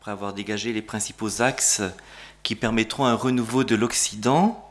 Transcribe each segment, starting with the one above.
après avoir dégagé les principaux axes qui permettront un renouveau de l'Occident,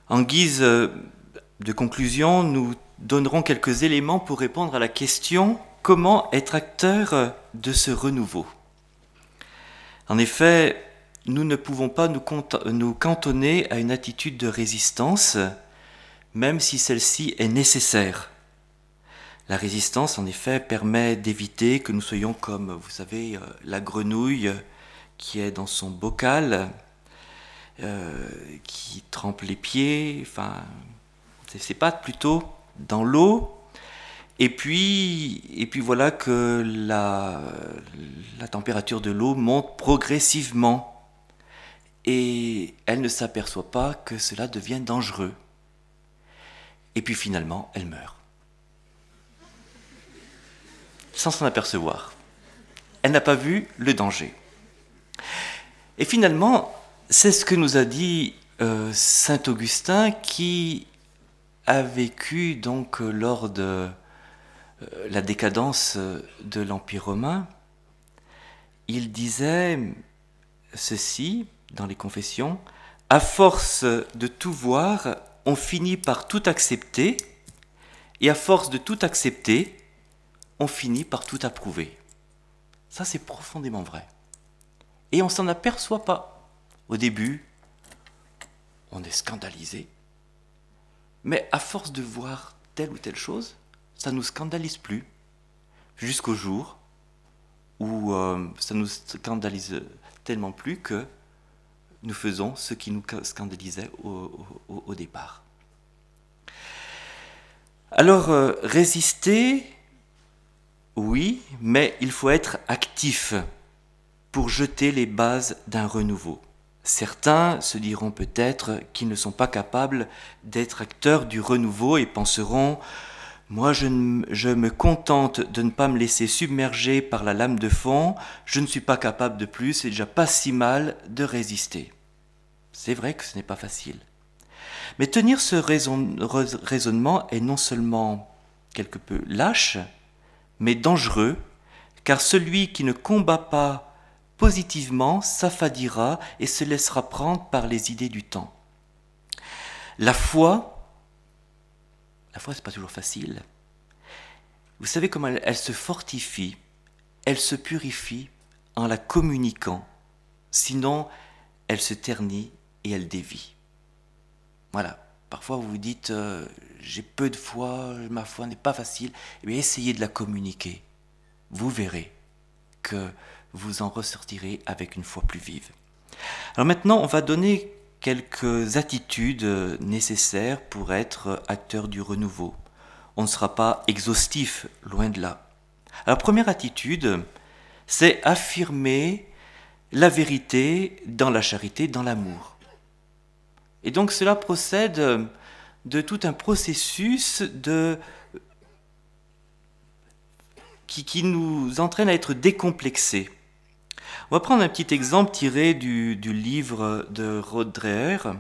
en guise de conclusion, nous donnerons quelques éléments pour répondre à la question « Comment être acteur de ce renouveau ?» En effet, nous ne pouvons pas nous cantonner à une attitude de résistance, même si celle-ci est nécessaire. La résistance, en effet, permet d'éviter que nous soyons comme, vous savez, la grenouille qui est dans son bocal, qui trempe les pieds, enfin, ses pattes plutôt, dans l'eau. Et puis voilà que la température de l'eau monte progressivement. Et elle ne s'aperçoit pas que cela devient dangereux. Et puis finalement, elle meurt. Sans s'en apercevoir. Elle n'a pas vu le danger. Et finalement, c'est ce que nous a dit saint Augustin, qui a vécu donc lors de la décadence de l'Empire romain. Il disait ceci dans les Confessions: « À force de tout voir, on finit par tout accepter, et à force de tout accepter, on finit par tout approuver. » Ça, c'est profondément vrai. Et on ne s'en aperçoit pas. Au début, on est scandalisé. Mais à force de voir telle ou telle chose, ça ne nous scandalise plus. Jusqu'au jour où ça nous scandalise tellement plus que nous faisons ce qui nous scandalisait au départ. Alors, résister, oui, mais il faut être actif pour jeter les bases d'un renouveau. Certains se diront peut-être qu'ils ne sont pas capables d'être acteurs du renouveau et penseront « Moi, je me contente de ne pas me laisser submerger par la lame de fond, je ne suis pas capable de plus, c'est déjà pas si mal de résister. » C'est vrai que ce n'est pas facile. Mais tenir ce raisonnement est non seulement quelque peu lâche, mais dangereux, car celui qui ne combat pas positivement s'affadira et se laissera prendre par les idées du temps. La foi, c'est pas toujours facile. Vous savez comment elle se fortifie, elle se purifie en la communiquant. Sinon, elle se ternit et elle dévie. Voilà. Parfois, vous vous dites, j'ai peu de foi, ma foi n'est pas facile. Eh bien, essayez de la communiquer. Vous verrez que vous en ressortirez avec une foi plus vive. Alors maintenant, on va donner quelques attitudes nécessaires pour être acteur du renouveau. On ne sera pas exhaustif, loin de là. Alors, première attitude, c'est affirmer la vérité dans la charité, dans l'amour. Et donc cela procède de tout un processus qui nous entraîne à être décomplexés. On va prendre un petit exemple tiré du livre de Rod Dreher,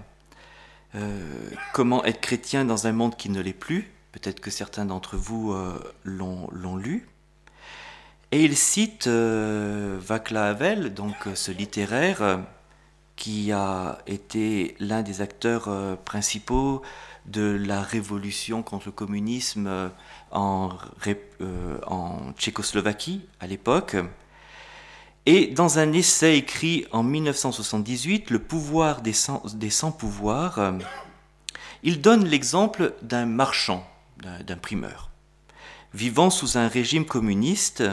Comment être chrétien dans un monde qui ne l'est plus. Peut-être que certains d'entre vous l'ont lu. Et il cite Václav Havel, donc ce littéraire qui a été l'un des acteurs principaux de la révolution contre le communisme en Tchécoslovaquie à l'époque. Et dans un essai écrit en 1978, Le pouvoir des sans-pouvoirs, il donne l'exemple d'un marchand, d'un primeur, vivant sous un régime communiste,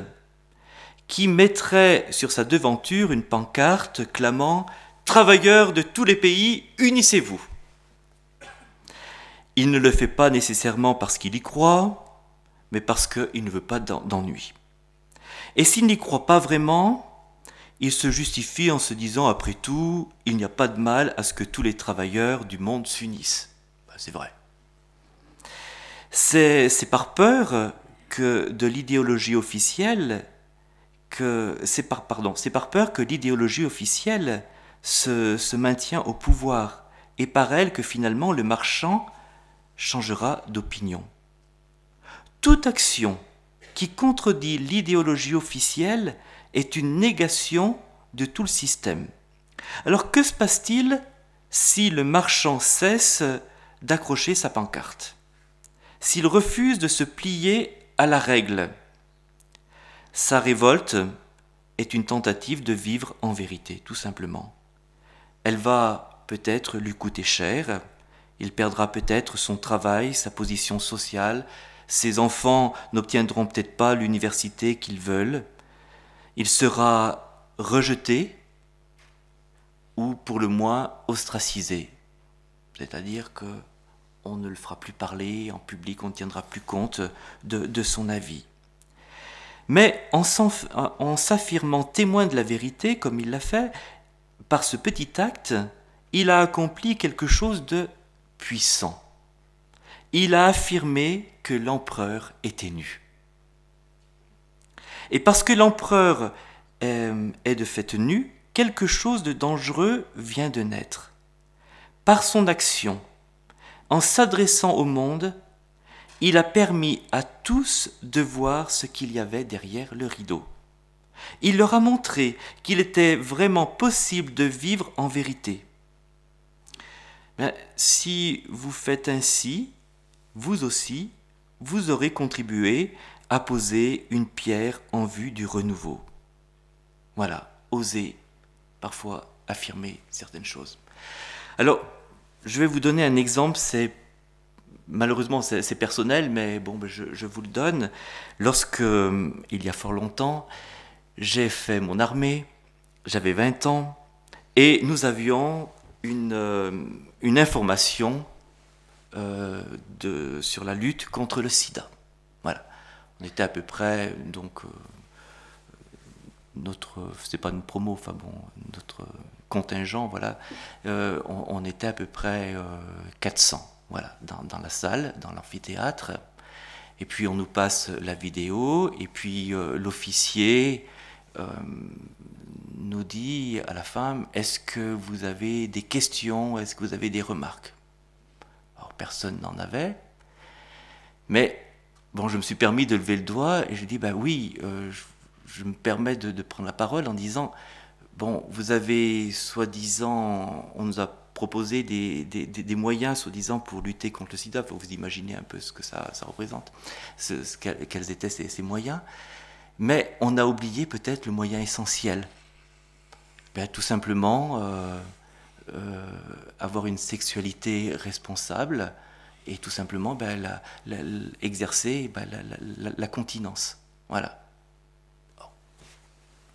qui mettrait sur sa devanture une pancarte clamant « Travailleurs de tous les pays, unissez-vous ». Il ne le fait pas nécessairement parce qu'il y croit, mais parce qu'il ne veut pas d'ennui. Et s'il n'y croit pas vraiment, il se justifie en se disant « Après tout, il n'y a pas de mal à ce que tous les travailleurs du monde s'unissent ». Ben, c'est vrai. C'est par peur que de l'idéologie officielle c'est par peur que l'idéologie officielle se maintient au pouvoir, et par elle que finalement le marchand changera d'opinion. Toute action qui contredit l'idéologie officielle est une négation de tout le système. Alors que se passe-t-il si le marchand cesse d'accrocher sa pancarte? S'il refuse de se plier à la règle? Sa révolte est une tentative de vivre en vérité, tout simplement. Elle va peut-être lui coûter cher, il perdra peut-être son travail, sa position sociale, ses enfants n'obtiendront peut-être pas l'université qu'ils veulent, il sera rejeté ou pour le moins ostracisé. C'est-à-dire qu'on ne le fera plus parler en public, on ne tiendra plus compte de son avis. Mais en s'affirmant témoin de la vérité, comme il l'a fait, par ce petit acte, il a accompli quelque chose de puissant. Il a affirmé que l'empereur était nu. Et parce que l'empereur est de fait nu, quelque chose de dangereux vient de naître. Par son action, en s'adressant au monde, il a permis à tous de voir ce qu'il y avait derrière le rideau. Il leur a montré qu'il était vraiment possible de vivre en vérité. Mais si vous faites ainsi, vous aussi, vous aurez contribué à poser une pierre en vue du renouveau. Voilà, oser parfois affirmer certaines choses. Alors, je vais vous donner un exemple, malheureusement c'est personnel, mais bon, je vous le donne. Lorsque, il y a fort longtemps, j'ai fait mon armée, j'avais 20 ans, et nous avions une information sur la lutte contre le sida. Voilà. On était à peu près, donc, c'est pas une promo, enfin bon, notre contingent, voilà, on était à peu près 400, voilà, dans la salle, dans l'amphithéâtre. Et puis on nous passe la vidéo, et puis l'officier nous dit à la fin, est-ce que vous avez des questions, est-ce que vous avez des remarques? Alors personne n'en avait, mais bon, je me suis permis de lever le doigt, et je dis, bah oui, je me permets de prendre la parole en disant, bon, vous avez soi-disant, on nous a proposé des moyens soi-disant pour lutter contre le sida, faut vous imaginer un peu ce que ça représente, quels étaient ces moyens, mais on a oublié peut-être le moyen essentiel. Ben, tout simplement avoir une sexualité responsable et tout simplement exercer la continence. Voilà.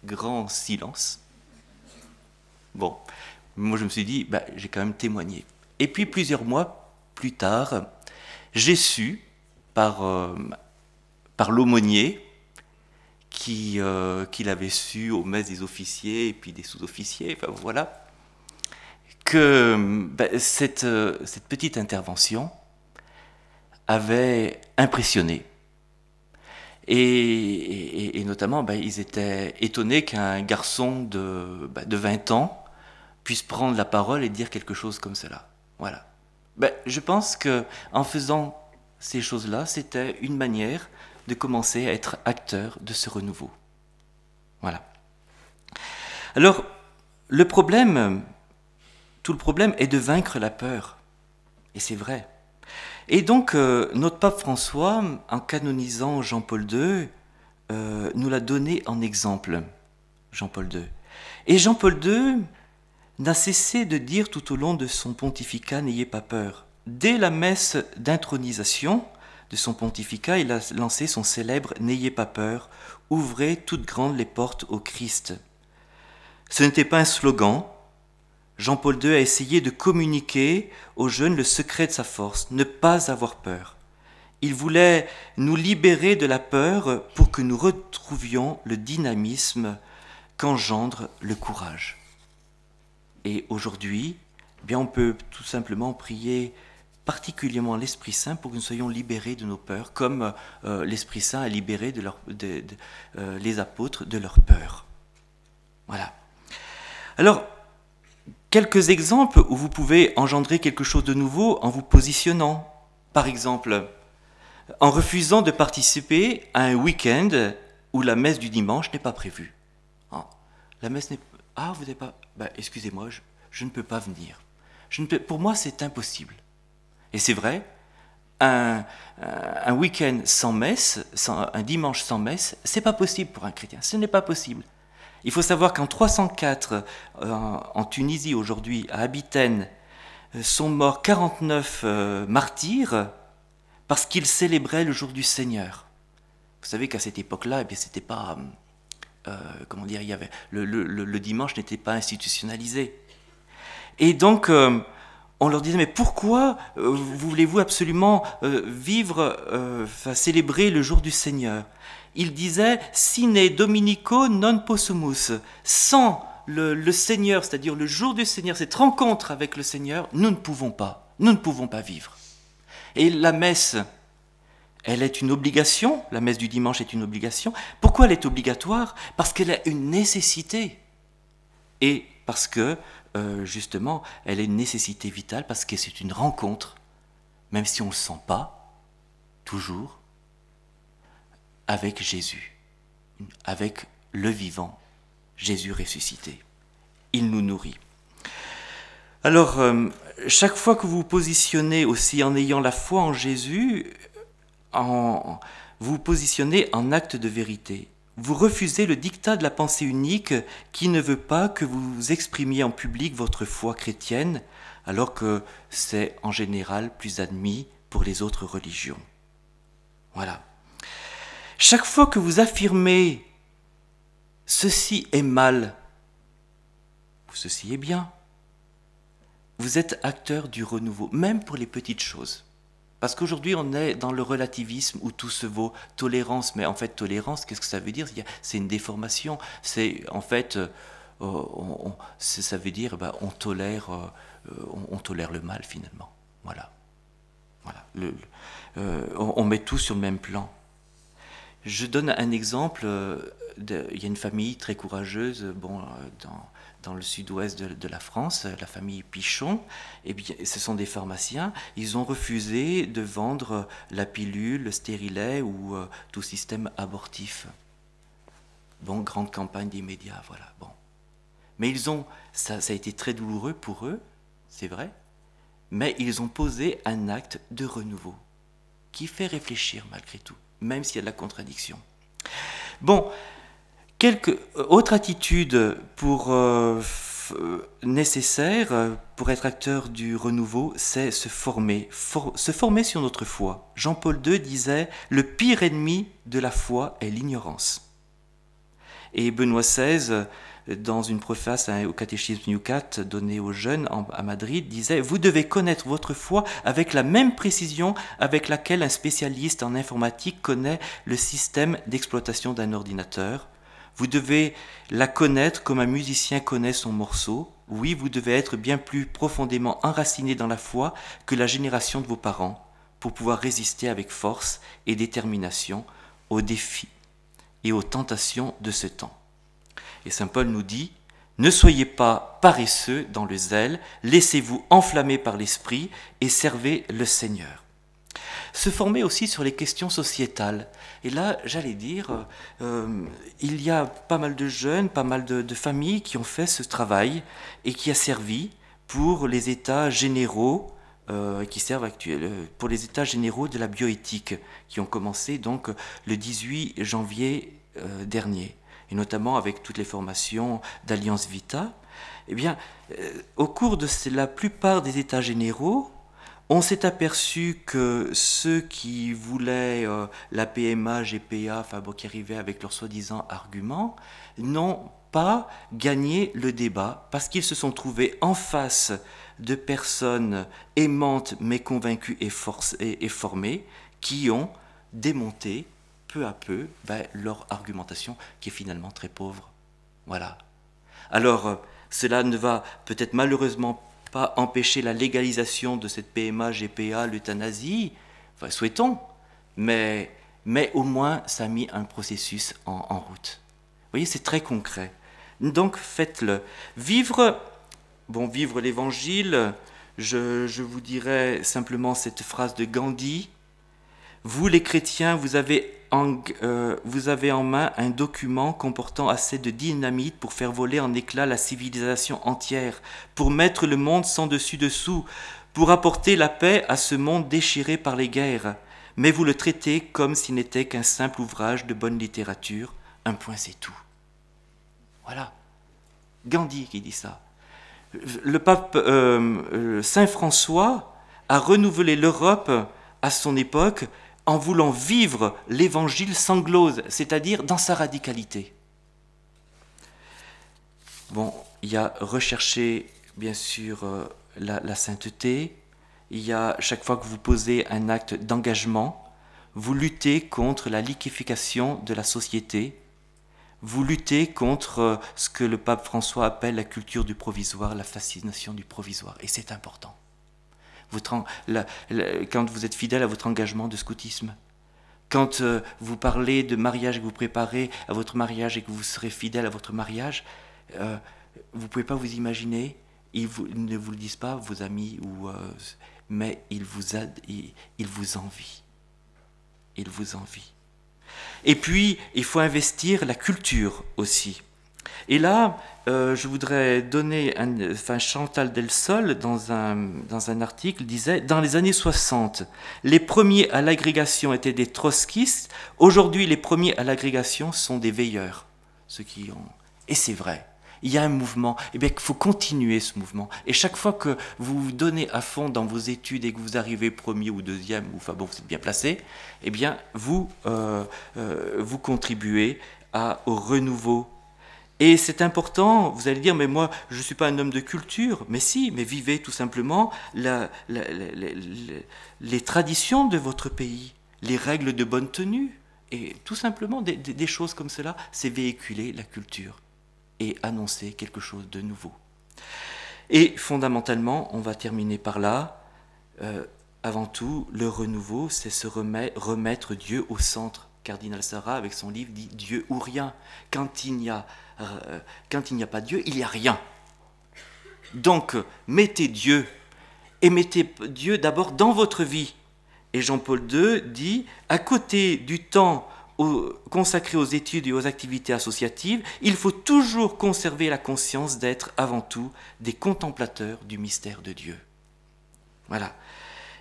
Grand silence. Bon, moi je me suis dit, j'ai quand même témoigné. Et puis plusieurs mois plus tard, j'ai su par l'aumônier qu'il avait su aux messes des officiers et puis des sous-officiers, enfin voilà, que cette petite intervention avait impressionné. Et notamment, ils étaient étonnés qu'un garçon de 20 ans puisse prendre la parole et dire quelque chose comme cela. Voilà. Je pense qu'en faisant ces choses-là, c'était une manière de commencer à être acteur de ce renouveau. Voilà. Alors, tout le problème est de vaincre la peur. Et c'est vrai. Et donc, notre pape François, en canonisant Jean-Paul II, nous l'a donné en exemple, Jean-Paul II. Et Jean-Paul II n'a cessé de dire tout au long de son pontificat « N'ayez pas peur ». Dès la messe d'intronisation de son pontificat, il a lancé son célèbre « N'ayez pas peur, ouvrez toutes grandes les portes au Christ ». Ce n'était pas un slogan. Jean-Paul II a essayé de communiquer aux jeunes le secret de sa force, ne pas avoir peur. Il voulait nous libérer de la peur pour que nous retrouvions le dynamisme qu'engendre le courage. Et aujourd'hui, on peut tout simplement prier particulièrement l'Esprit Saint pour que nous soyons libérés de nos peurs, comme l'Esprit Saint a libéré les apôtres de leurs peurs. Voilà. Alors, quelques exemples où vous pouvez engendrer quelque chose de nouveau en vous positionnant. Par exemple, en refusant de participer à un week-end où la messe du dimanche n'est pas prévue. La messe Ah, vous n'avez pas... Ben, excusez-moi, je ne peux pas venir. Pour moi, c'est impossible. Et c'est vrai, un week-end sans messe, un dimanche sans messe, c'est pas possible pour un chrétien. Ce n'est pas possible. Il faut savoir qu'en 304, en Tunisie aujourd'hui, à Abitène, sont morts 49 martyrs parce qu'ils célébraient le jour du Seigneur. Vous savez qu'à cette époque-là, eh bien, c'était pas... comment dire, il y avait, le dimanche n'était pas institutionnalisé. Et donc, on leur disait, mais pourquoi voulez-vous absolument célébrer le jour du Seigneur? Ils disaient, sine dominico non possumus. Sans le Seigneur, c'est-à-dire le jour du Seigneur, cette rencontre avec le Seigneur, nous ne pouvons pas vivre. Et la messe, elle est une obligation, la messe du dimanche est une obligation. Pourquoi elle est obligatoire? Parce qu'elle est une nécessité. Et parce que, justement, elle est une nécessité vitale, parce que c'est une rencontre, même si on ne le sent pas, toujours, avec Jésus, avec le vivant, Jésus ressuscité. Il nous nourrit. Alors, chaque fois que vous vous positionnez aussi en ayant la foi en Jésus, vous vous positionnez en acte de vérité. Vous refusez le dictat de la pensée unique qui ne veut pas que vous exprimiez en public votre foi chrétienne, alors que c'est en général plus admis pour les autres religions. Voilà. Chaque fois que vous affirmez « ceci est mal » ou « ceci est bien », vous êtes acteur du renouveau, même pour les petites choses. Parce qu'aujourd'hui, on est dans le relativisme où tout se vaut, tolérance. Mais en fait, tolérance, qu'est-ce que ça veut dire? C'est une déformation. C'est en fait, ça veut dire, on tolère le mal finalement. Voilà. On met tout sur le même plan. Je donne un exemple. Il y a une famille très courageuse, dans le sud-ouest de la France, la famille Pichon. Eh bien, ce sont des pharmaciens. Ils ont refusé de vendre la pilule, le stérilet ou tout système abortif. Bon, grande campagne des médias, voilà. Bon, mais ça a été très douloureux pour eux, c'est vrai. Mais ils ont posé un acte de renouveau qui fait réfléchir malgré tout, même s'il y a de la contradiction. Bon. Quelques autres attitudes nécessaires pour être acteur du renouveau, c'est se former. Se former sur notre foi. Jean-Paul II disait « Le pire ennemi de la foi est l'ignorance ». Et Benoît XVI, dans une préface au catéchisme Yucat donné aux jeunes à Madrid, disait « Vous devez connaître votre foi avec la même précision avec laquelle un spécialiste en informatique connaît le système d'exploitation d'un ordinateur. Vous devez la connaître comme un musicien connaît son morceau. Oui, vous devez être bien plus profondément enraciné dans la foi que la génération de vos parents pour pouvoir résister avec force et détermination aux défis et aux tentations de ce temps. » Et saint Paul nous dit « Ne soyez pas paresseux dans le zèle, laissez-vous enflammer par l'esprit et servez le Seigneur. » Se former aussi sur les questions sociétales. Et là, j'allais dire, il y a pas mal de jeunes, pas mal de familles qui ont fait ce travail et qui a servi pour les états généraux, pour les états généraux de la bioéthique, qui ont commencé donc le 18 janvier dernier, et notamment avec toutes les formations d'Alliance Vita. Eh bien, au cours de la plupart des états généraux, on s'est aperçu que ceux qui voulaient la PMA, GPA, qui arrivaient avec leurs soi-disant arguments, n'ont pas gagné le débat parce qu'ils se sont trouvés en face de personnes aimantes mais convaincues et formées qui ont démonté peu à peu leur argumentation qui est finalement très pauvre. Voilà. Alors, cela ne va peut-être malheureusement pas empêcher la légalisation de cette PMA, GPA, l'euthanasie, souhaitons, mais au moins ça a mis un processus en route. Vous voyez, c'est très concret. Donc faites-le. Vivre l'évangile, je vous dirais simplement cette phrase de Gandhi. Vous les chrétiens, vous avez vous avez en main un document comportant assez de dynamite pour faire voler en éclats la civilisation entière, pour mettre le monde sans dessus-dessous, pour apporter la paix à ce monde déchiré par les guerres. Mais vous le traitez comme s'il n'était qu'un simple ouvrage de bonne littérature. Un point, c'est tout. Voilà. Gandhi qui dit ça. Le pape Saint François a renouvelé l'Europe à son époque en voulant vivre l'évangile sans glose, c'est-à-dire dans sa radicalité. Bon, il y a rechercher, bien sûr, la sainteté. Il y a, chaque fois que vous posez un acte d'engagement, vous luttez contre la liquéfaction de la société. Vous luttez contre ce que le pape François appelle la culture du provisoire, la fascination du provisoire. Et c'est important. Quand vous êtes fidèle à votre engagement de scoutisme, quand vous parlez de mariage et que vous préparez à votre mariage et que vous serez fidèle à votre mariage, vous ne pouvez pas vous imaginer, ils ne vous le disent pas, vos amis, mais ils vous envient. Ils vous envient. Et puis, il faut investir la culture aussi. Et là, je voudrais donner, Chantal Delsol, dans un article, disait « Dans les années 60, les premiers à l'agrégation étaient des trotskistes. Aujourd'hui, les premiers à l'agrégation sont des veilleurs. » Et c'est vrai. Il y a un mouvement, et bien il faut continuer ce mouvement. Et chaque fois que vous vous donnez à fond dans vos études et que vous arrivez premier ou deuxième, ou enfin bon, vous êtes bien placé, eh bien vous contribuez au renouveau. Et c'est important, vous allez dire, mais moi je ne suis pas un homme de culture, mais si, mais vivez tout simplement les traditions de votre pays, les règles de bonne tenue, et tout simplement des choses comme cela, c'est véhiculer la culture et annoncer quelque chose de nouveau. Et fondamentalement, on va terminer par là, avant tout, le renouveau, c'est se remettre Dieu au centre. Cardinal Sarah, avec son livre, dit « Dieu ou rien ». Quand il n'y a pas Dieu, il n'y a rien. Donc, mettez Dieu, et mettez Dieu d'abord dans votre vie. Et Jean-Paul II dit « À côté du temps consacré aux études et aux activités associatives, il faut toujours conserver la conscience d'être avant tout des contemplateurs du mystère de Dieu. » Voilà.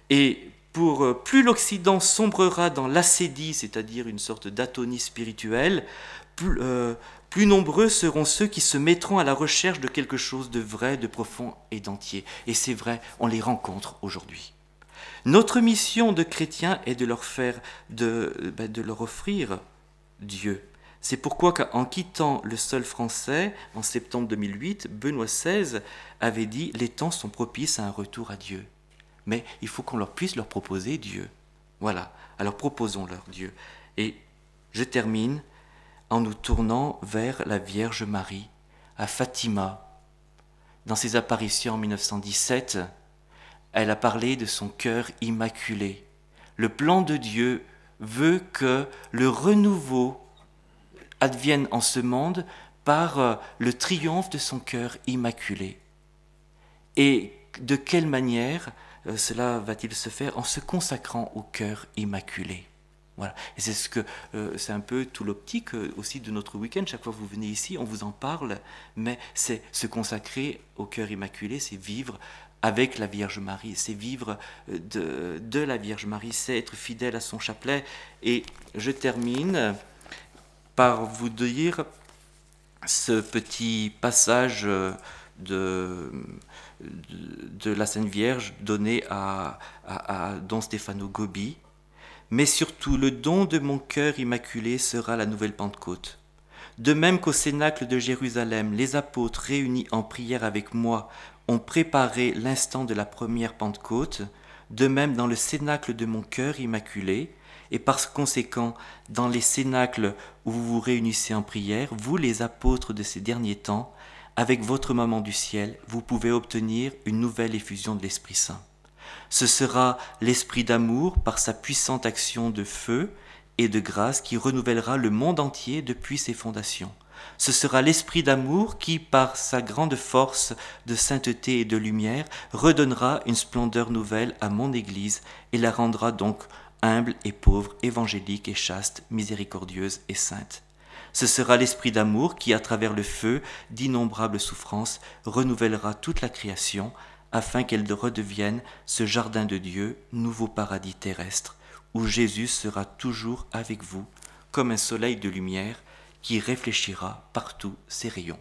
Et plus l'Occident sombrera dans l'ascédie, c'est-à-dire une sorte d'atonie spirituelle, plus nombreux seront ceux qui se mettront à la recherche de quelque chose de vrai, de profond et d'entier. Et c'est vrai, on les rencontre aujourd'hui. Notre mission de chrétiens est de leur offrir Dieu. C'est pourquoi en quittant le sol français, en septembre 2008, Benoît XVI avait dit « Les temps sont propices à un retour à Dieu ». Mais il faut qu'on puisse leur proposer Dieu. Voilà, alors proposons-leur Dieu. Et je termine en nous tournant vers la Vierge Marie, à Fatima. Dans ses apparitions en 1917, elle a parlé de son cœur immaculé. Le plan de Dieu veut que le renouveau advienne en ce monde par le triomphe de son cœur immaculé. Et de quelle manière cela va-t-il se faire? En se consacrant au cœur immaculé. Voilà. Et c'est un peu tout l'optique aussi de notre week-end. Chaque fois que vous venez ici, on vous en parle, mais c'est se consacrer au cœur immaculé, c'est vivre avec la Vierge Marie, c'est vivre de la Vierge Marie, c'est être fidèle à son chapelet. Et je termine par vous dire ce petit passage de la Sainte Vierge donné à Don Stefano Gobbi. Mais surtout, le don de mon cœur immaculé sera la nouvelle Pentecôte. De même qu'au Cénacle de Jérusalem, les apôtres réunis en prière avec moi ont préparé l'instant de la première Pentecôte, de même dans le Cénacle de mon cœur immaculé, et par conséquent dans les cénacles où vous vous réunissez en prière, vous les apôtres de ces derniers temps, avec votre maman du ciel, vous pouvez obtenir une nouvelle effusion de l'Esprit Saint. Ce sera l'esprit d'amour par sa puissante action de feu et de grâce qui renouvellera le monde entier depuis ses fondations. Ce sera l'esprit d'amour qui, par sa grande force de sainteté et de lumière, redonnera une splendeur nouvelle à mon Église et la rendra donc humble et pauvre, évangélique et chaste, miséricordieuse et sainte. Ce sera l'esprit d'amour qui, à travers le feu d'innombrables souffrances, renouvellera toute la création, afin qu'elle redevienne ce jardin de Dieu, nouveau paradis terrestre, où Jésus sera toujours avec vous, comme un soleil de lumière qui réfléchira partout ses rayons.